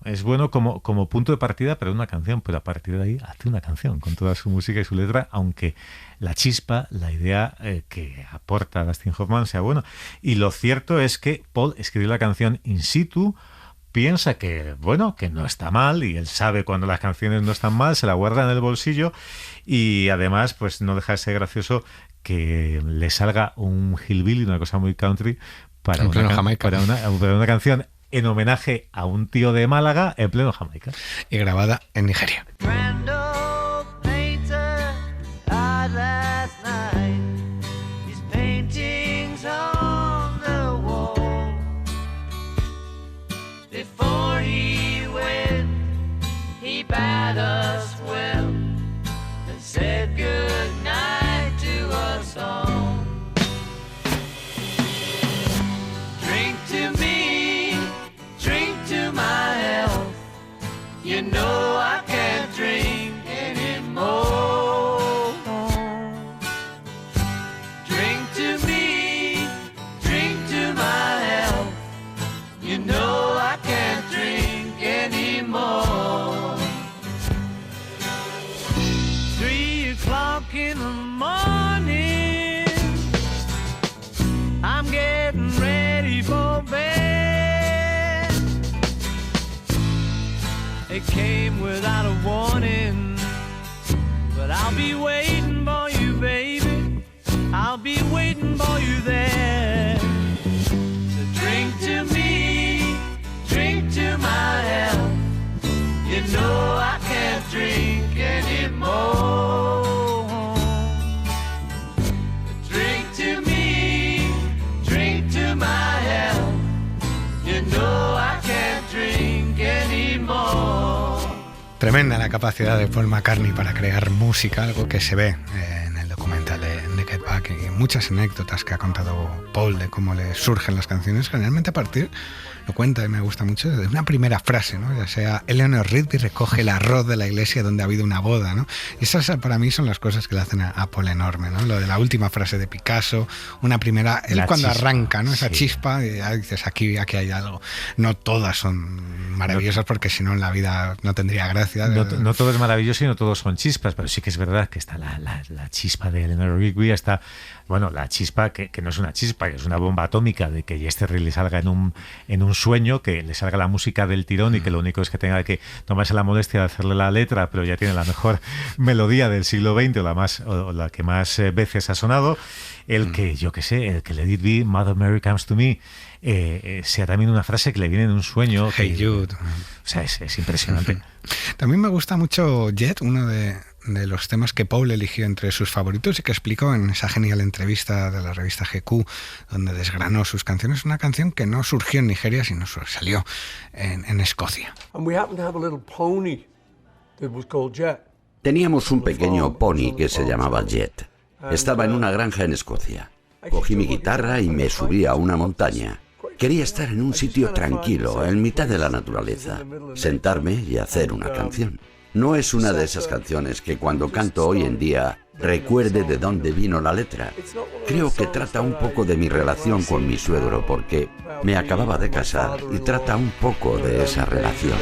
como punto de partida para una canción, pero a partir de ahí hace una canción con toda su música y su letra, aunque la chispa, la idea que aporta Dustin Hoffman sea buena. Y lo cierto es que Paul escribió la canción in situ, piensa que no está mal, y él sabe cuando las canciones no están mal, se la guarda en el bolsillo, y además pues no deja de ser gracioso que le salga un hillbilly, una cosa muy country, para una canción en homenaje a un tío de Málaga en pleno Jamaica. Y grabada en Nigeria. You know I can't drink anymore. Drink to me, drink to my health. You know I can't drink anymore. 3 o'clock in the morning, I'm getting ready for bed. It came without a warning, but I'll be waiting for you, baby. I'll be waiting for you there. So drink to me, drink to my health. You know I can't drink anymore. Drink to me, drink to my health. You know I can't drink anymore. Tremenda la capacidad de Paul McCartney para crear música, algo que se ve en el documental de Get Back, y muchas anécdotas que ha contado Paul de cómo le surgen las canciones, generalmente a partir, lo cuenta y me gusta mucho, de una primera frase, ¿no? Ya sea Eleanor Rigby recoge el arroz de la iglesia donde ha habido una boda, ¿no? Y esas para mí son las cosas que le hacen a Paul enorme, ¿no? Lo de la última frase de Picasso, una primera, él la cuando chispa, arranca, ¿no? Esa chispa, y ya dices, aquí hay algo. No todas son maravillosas, porque si no en la vida no tendría gracia. No todo es maravilloso y no todos son chispas, pero sí que es verdad que está la chispa de Eleanor Rigby, está bueno, la chispa, que no es una chispa, que es una bomba atómica, de que Yesterday le salga en un sueño, que le salga la música del tirón y que lo único es que tenga que tomarse la molestia de hacerle la letra, pero ya tiene la mejor melodía del siglo XX o la que más veces ha sonado. El que, yo qué sé, el que Let It Be, Mother Mary Comes to Me, sea también una frase que le viene en un sueño. Hey Jude. O sea, es impresionante. También me gusta mucho Jet, uno de los temas que Paul eligió entre sus favoritos y que explicó en esa genial entrevista de la revista GQ, donde desgranó sus canciones. Una canción que no surgió en Nigeria, sino salió en Escocia. Teníamos un pequeño pony que se llamaba Jet. Estaba en una granja en Escocia. Cogí mi guitarra y me subí a una montaña. Quería estar en un sitio tranquilo, en mitad de la naturaleza, sentarme y hacer una canción. No es una de esas canciones que cuando canto hoy en día recuerde de dónde vino la letra. Creo que trata un poco de mi relación con mi suegro porque me acababa de casar y trata un poco de esa relación.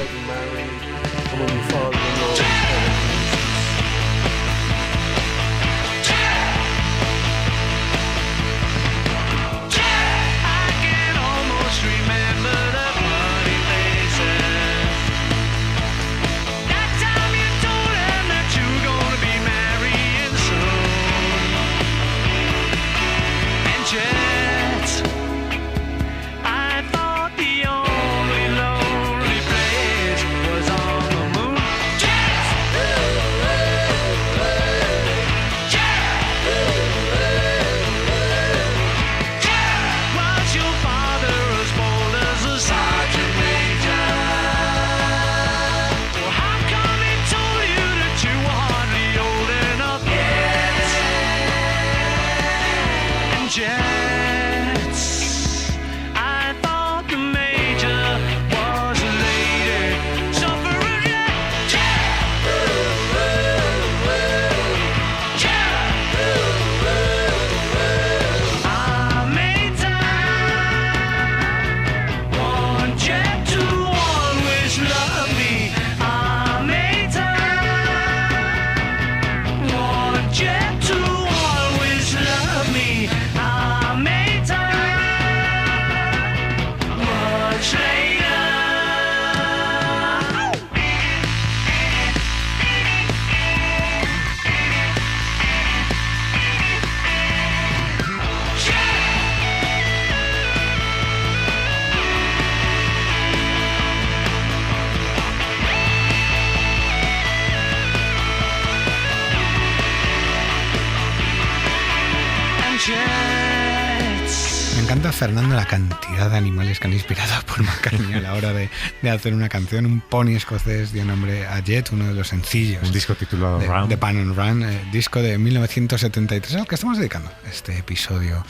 Me encanta, Fernando, la cantidad de animales que han inspirado a Paul McCartney a la hora de hacer una canción. Un pony escocés dio nombre a Jet, uno de los sencillos. Un disco titulado Run. De Pan and Run, disco de 1973 al que estamos dedicando este episodio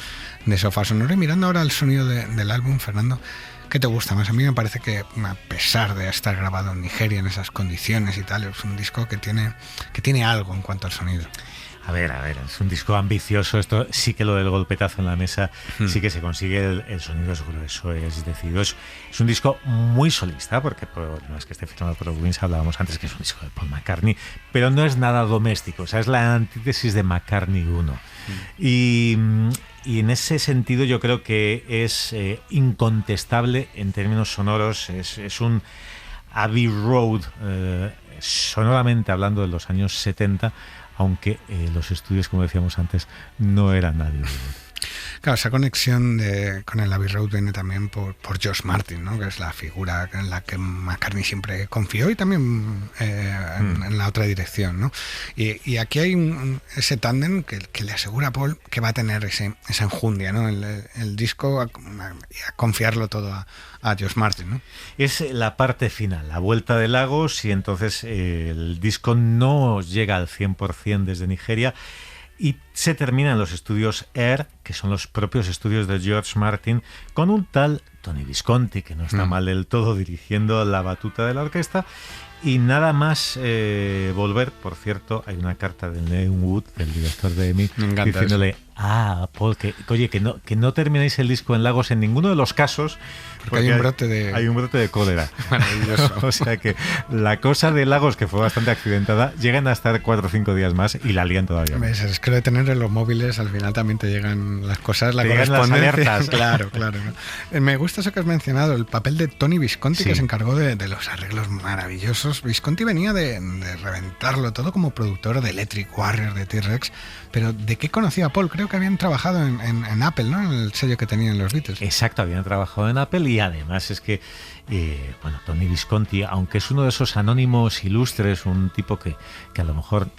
de Sofá Sonoro. Y mirando ahora el sonido del álbum, Fernando, ¿qué te gusta más? A mí me parece que, a pesar de estar grabado en Nigeria en esas condiciones y tal, es un disco que tiene algo en cuanto al sonido. A ver, es un disco ambicioso. Esto sí que lo del golpetazo en la mesa sí que se consigue, el sonido es grueso, es decidido. Es un disco muy solista, porque no es que esté firmado por los Wings, hablábamos antes que es un disco de Paul McCartney, pero no es nada doméstico, o sea, es la antítesis de McCartney 1. Y en ese sentido yo creo que es incontestable en términos sonoros. Es un Abbey Road, sonoramente hablando, de los años 70, aunque los estudios, como decíamos antes, no eran nadie. Claro, esa conexión con el Abbey Road viene también por George Martin, ¿no? Que es la figura en la que McCartney siempre confió, y también en la otra dirección, ¿no? Y aquí hay ese tándem que le asegura a Paul que va a tener esa enjundia, ¿no? El disco, a confiarlo todo a George Martin, ¿no? Es la parte final, la vuelta de Lagos, y entonces el disco no llega al 100% desde Nigeria, y se termina en los estudios Air, que son los propios estudios de George Martin, con un tal Tony Visconti, que no está mal del todo, dirigiendo la batuta de la orquesta. Y nada más volver, por cierto, hay una carta de Neil Wood, del director de EMI, diciéndole a Paul que no terminéis el disco en Lagos en ninguno de los casos, porque hay un brote de cólera. Maravilloso. O sea que la cosa de Lagos, que fue bastante accidentada, llegan a estar 4 o 5 días más y la lían todavía. Es que lo de tener siempre en los móviles al final también te llegan las cosas, la te llegan correspondencia. las alertas. Claro, ¿no? Me gusta eso que has mencionado, el papel de Tony Visconti, Sí. que se encargó de los arreglos maravillosos. Visconti venía de reventarlo todo como productor de Electric Warrior, de T-Rex, pero ¿de qué conocía a Paul? Creo que habían trabajado en Apple, ¿no? En el sello que tenían los Beatles. Exacto, habían trabajado en Apple y además es que, Tony Visconti, aunque es uno de esos anónimos ilustres, un tipo que a lo mejor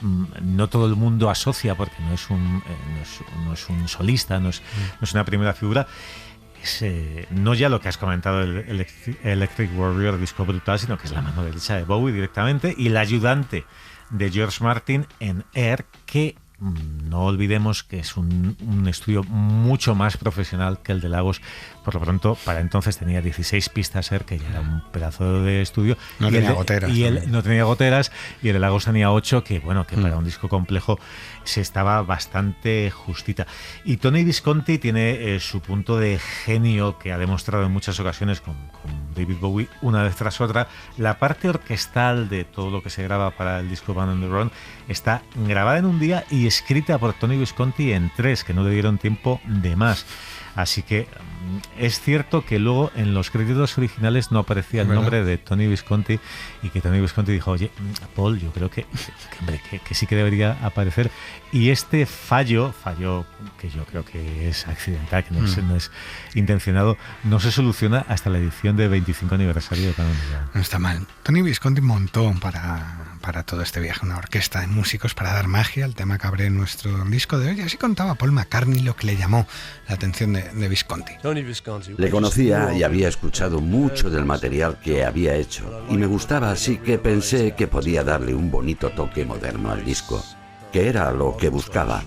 no todo el mundo asocia porque no es un solista, no es una primera figura, es, no ya lo que has comentado, el Electric Warrior, disco brutal, sino que es la mano derecha de Bowie directamente y el ayudante de George Martin en Air, que no olvidemos que es un estudio mucho más profesional que el de Lagos. Por lo pronto, para entonces tenía 16 pistas Air, que ya era un pedazo de estudio. No tenía goteras. Y él no tenía goteras, y el de Lagos tenía 8, que para un disco complejo se estaba bastante justita. Y Tony Visconti tiene su punto de genio que ha demostrado en muchas ocasiones con David Bowie, una vez tras otra. La parte orquestal de todo lo que se graba para el disco Band on the Run está grabada en un día y escrita por Tony Visconti en 3, que no le dieron tiempo de más. Así que es cierto que luego en los créditos originales no aparecía el nombre de Tony Visconti, y que Tony Visconti dijo, oye, Paul, yo creo que sí que debería aparecer. Y este fallo que yo creo que es accidental, que no es intencionado, no se soluciona hasta la edición de 25 aniversario de Canon. No está mal. Tony Visconti montó para todo este viaje una orquesta de músicos para dar magia al tema que abre nuestro disco de hoy. Así contaba Paul McCartney lo que le llamó la atención de Visconti. Le conocía y había escuchado mucho del material que había hecho y me gustaba, así que pensé que podía darle un bonito toque moderno al disco, que era lo que buscaba.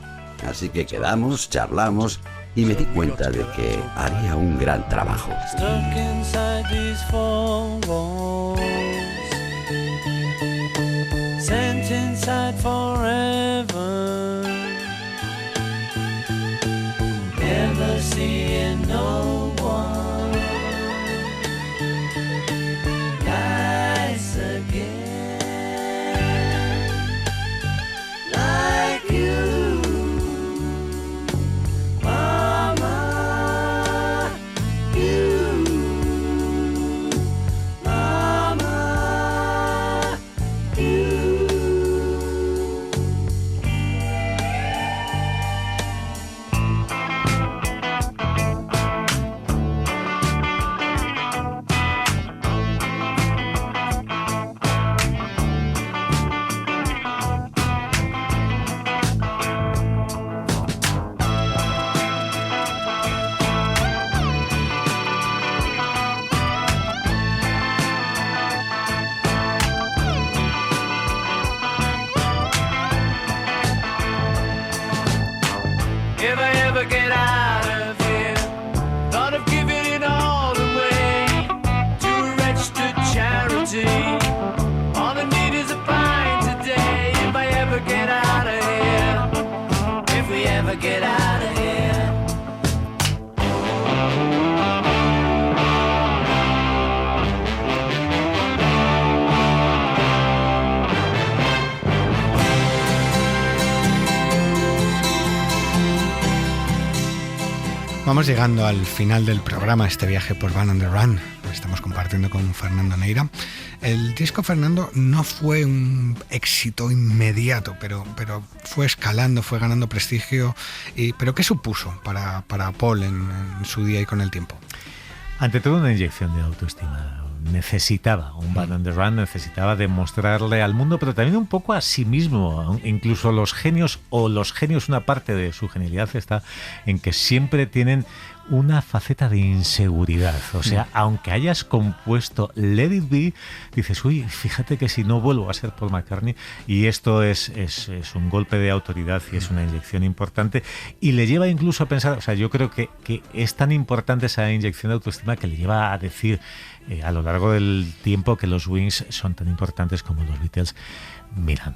Así que quedamos, charlamos y me di cuenta de que haría un gran trabajo. Stuck inside these four walls, sent inside forever, never seeing no one nice again, like you, Mama, you, Mama, you. If I ever get out of here, thought of giving it all away to a registered charity. All I need is a pint today. If I ever get out of here, if we ever get out of here. Vamos llegando al final del programa, este viaje por Band on the Run. Lo estamos compartiendo con Fernando Neira. El disco, Fernando, no fue un éxito inmediato, pero fue escalando, fue ganando prestigio. ¿Pero qué supuso para Paul en su día y con el tiempo? Ante todo, una inyección de autoestima. Necesitaba un Band on the Run, necesitaba demostrarle al mundo, pero también un poco a sí mismo. Incluso los genios, una parte de su genialidad está en que siempre tienen una faceta de inseguridad. O sea, aunque hayas compuesto Let It Be, dices, uy, fíjate que si no vuelvo a ser Paul McCartney. Y esto es un golpe de autoridad y es una inyección importante. Y le lleva incluso a pensar, o sea, yo creo que es tan importante esa inyección de autoestima que le lleva a decir a lo largo del tiempo que los Wings son tan importantes como los Beatles. Mira,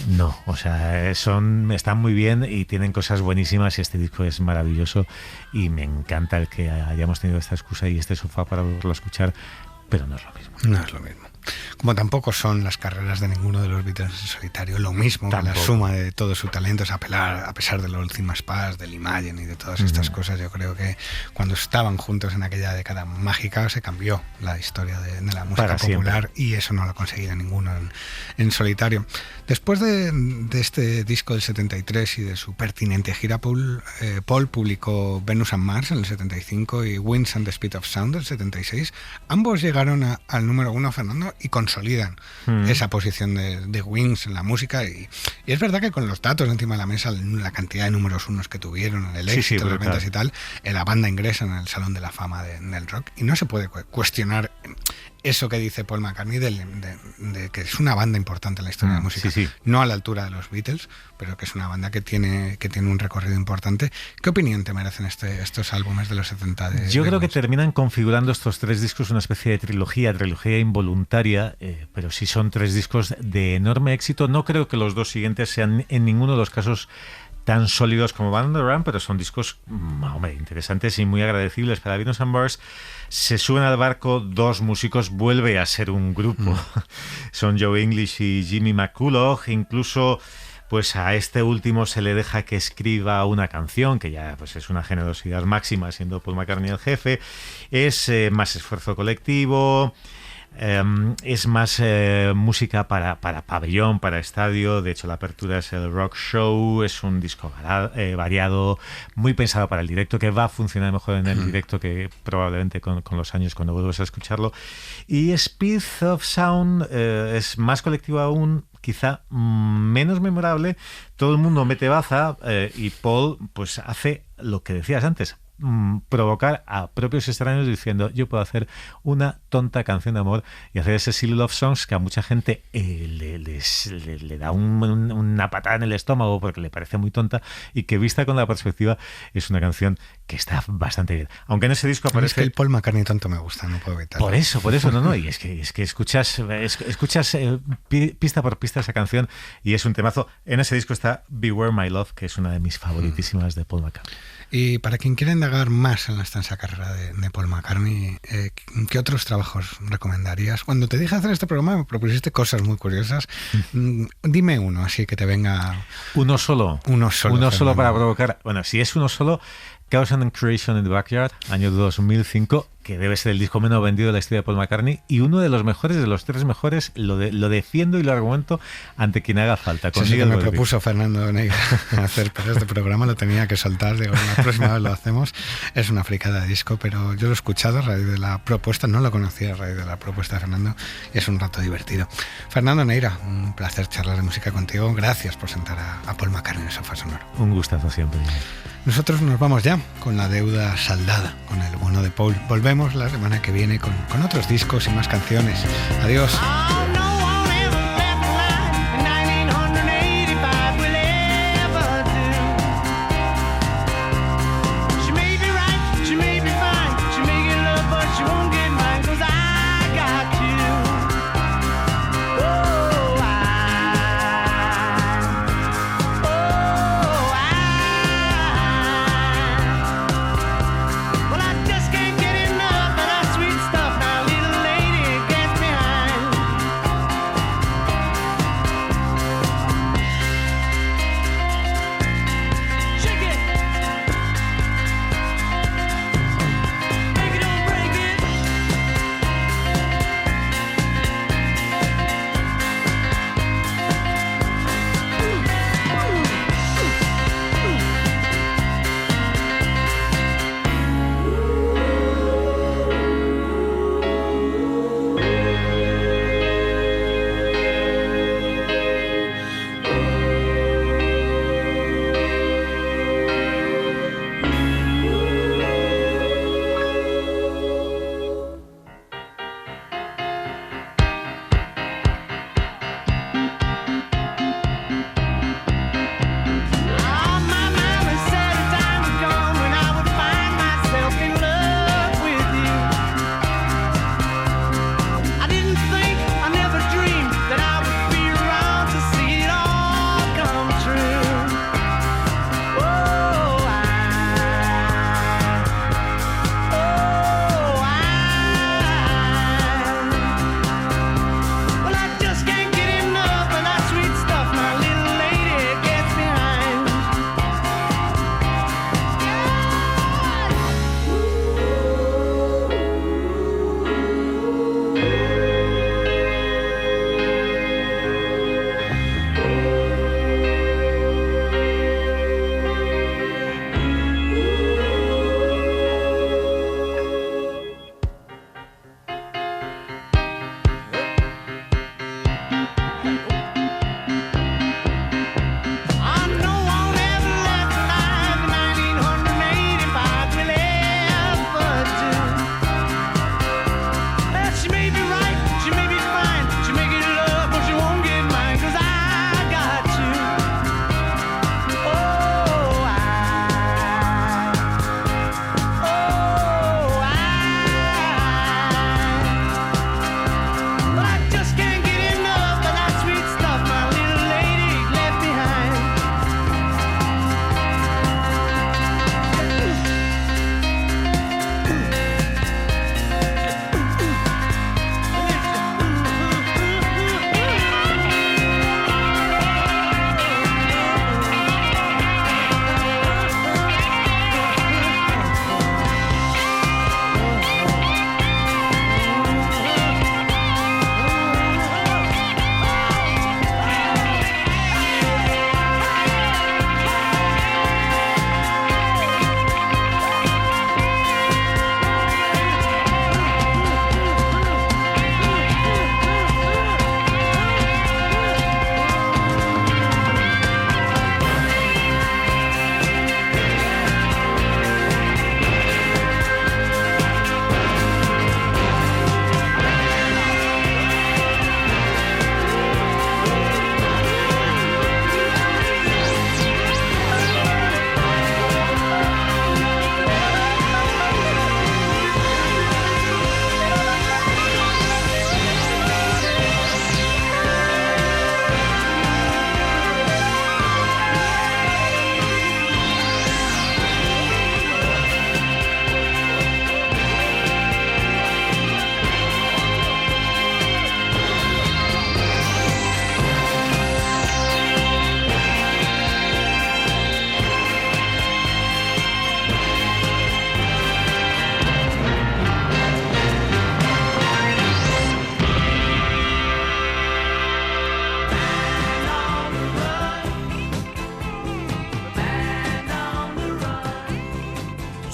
no, o sea, están muy bien y tienen cosas buenísimas y este disco es maravilloso y me encanta el que hayamos tenido esta excusa y este sofá para volverlo a escuchar, pero no es lo mismo. No es lo mismo. Como tampoco son las carreras de ninguno de los Beatles en solitario lo mismo, que la suma de todo su talento es apelar, a pesar de los últimas Paz, del Imagine y de todas estas cosas. Yo creo que cuando estaban juntos en aquella década mágica se cambió la historia de la música popular y eso no lo ha conseguido ninguno en solitario. Después de este disco del 73 y de su pertinente gira, Paul publicó Venus and Mars en el 75 y Winds and the Speed of Sound del 76. Ambos llegaron al número 1, Fernando, y consolidan esa posición de Wings en la música. Y es verdad que con los datos encima de la mesa, la cantidad de números unos que tuvieron, el éxito, las ventas y tal, la banda ingresa en el Salón de la Fama del rock y no se puede cuestionar eso que dice Paul McCartney de que es una banda importante en la historia de la música. No a la altura de los Beatles, pero que es una banda que tiene un recorrido importante. ¿Qué opinión te merecen estos álbumes de los 70? Yo creo que terminan configurando estos 3 discos una especie de trilogía involuntaria, pero sí son 3 discos de enorme éxito. No creo que los 2 siguientes sean en ninguno de los casos tan sólidos como Van on the Run, pero son discos interesantes y muy agradecibles. Para Venus and Mars se suben al barco 2 músicos, vuelve a ser un grupo. Son Joe English y Jimmy McCulloch. Incluso pues a este último se le deja que escriba una canción, que ya pues es una generosidad máxima, siendo Paul McCartney el jefe. Es más esfuerzo colectivo. Es más música para pabellón, para estadio. De hecho, la apertura es el Rock Show. Es un disco variado, muy pensado para el directo, que va a funcionar mejor en el directo que probablemente con los años cuando vuelves a escucharlo. Y Speed of Sound es más colectivo aún, quizá menos memorable. Todo el mundo mete baza y Paul pues hace lo que decías antes, provocar a propios extraños diciendo: yo puedo hacer una tonta canción de amor, y hacer ese Silly Love Songs que a mucha gente le da una patada en el estómago porque le parece muy tonta, y que vista con la perspectiva es una canción que está bastante bien. Aunque en ese disco aparece... Es que el Paul McCartney tonto me gusta, no puedo evitarlo. Por eso, no, y es que escuchas pista por pista esa canción y es un temazo. En ese disco está Beware My Love, que es una de mis favoritísimas de Paul McCartney. Y para quien quiera indagar más en la extensa carrera de Paul McCartney, ¿qué otros trabajos recomendarías? Cuando te dije hacer este programa me propusiste cosas muy curiosas. Dime uno, así que te venga... Uno solo para provocar... Bueno, si es uno solo, Chaos and Creation in the Backyard, año 2005, que debe ser el disco menos vendido de la historia de Paul McCartney y uno de los mejores, de los 3 mejores. Lo defiendo y lo argumento ante quien haga falta. Eso que me propuso Fernando Neira hacer para este programa, lo tenía que soltar. Digo, la próxima vez lo hacemos. Es una fricada de disco, pero yo lo he escuchado a raíz de la propuesta, no lo conocía a raíz de la propuesta de Fernando, y es un rato divertido. Fernando Neira, un placer charlar de música contigo. Gracias por sentar a Paul McCartney en el sofá sonoro. Un gustazo siempre. Nosotros nos vamos ya con la deuda saldada con el bueno de Paul. Volvemos la semana que viene con otros discos y más canciones. Adiós.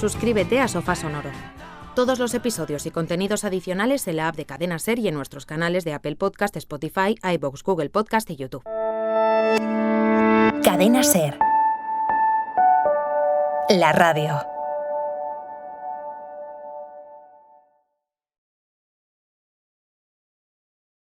Suscríbete a Sofá Sonoro. Todos los episodios y contenidos adicionales en la app de Cadena SER y en nuestros canales de Apple Podcast, Spotify, iVoox, Google Podcast y YouTube. Cadena SER. La radio.